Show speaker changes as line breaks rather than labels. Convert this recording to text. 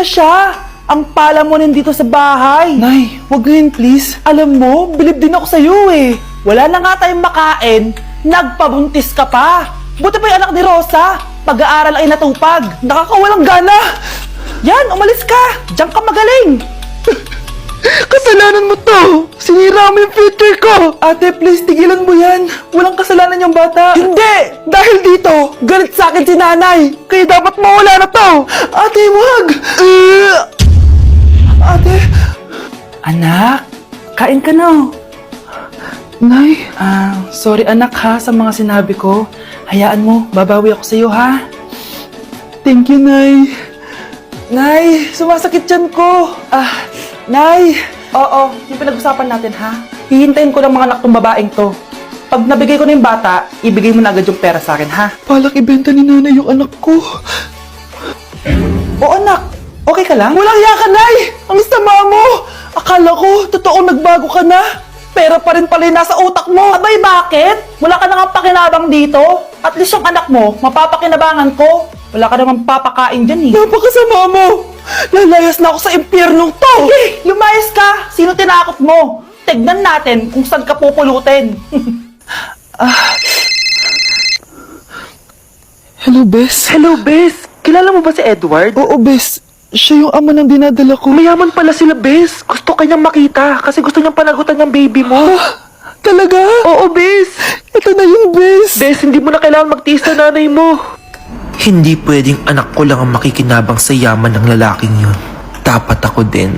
na siya. Ang pala mo nandito sa bahay. Nay, wag ngayon please. Alam mo, bilib din ako sa'yo eh. Wala na nga tayong makain, nagpabuntis ka pa. Buti pa yung anak ni Rosa, pag-aaral ay natupag. Nakakawalang gana. Yan, umalis ka. Diyan ka magaling. Kasalanan mo to! Sinira mo yung future ko! Ate, please, tigilan mo yan. Walang kasalanan yung bata. Hindi! Dahil dito, galit sa akin si nanay. Kaya dapat mawala na to! Ate, wag! Ate! Anak, kain ka na. Nay? Sorry anak ha sa mga sinabi ko. Hayaan mo, babawi ako sa'yo ha. Thank you, Nay. Nay, sumasakit yan ko. Nay! Oo, yung pinag-usapan natin ha. Hihintayin ko ng mga anak tong babaeng to. Pag nabigay ko na yung bata, ibigay mo na agad yung pera sa akin ha. Palak ibenta ni nanay yung anak ko. O anak, okay ka lang? Walang hiya ka, Nay! Ang sama mo! Akala ko, totoong nagbago ka na. Pera pa rin pala yung nasa utak mo. Abay, bakit? Wala ka nang pakinabang dito. At least yung anak mo, mapapakinabangan ko. Wala ka namang papakain dyan eh. Napakasama mo! Lalayas na ako sa impyernong to! Sige, lumayas ka! Sino tinakot mo? Tignan natin kung saan ka pupulutin. Hello, Bes. Hello, Bes. Kilala mo ba si Edward? Oo, Bes. Siya yung ama ng dinadala ko. Mayaman pala sila, Bes. Gusto kanyang makita kasi gusto niyang panagutan ng baby mo. Talaga? Oo, Bes. Ito na yung Bes. Bes, hindi mo na kailangan magtiis na nanay mo.
Hindi pwedeng anak ko lang ang makikinabang sa yaman ng lalaking yun. Dapat ako din.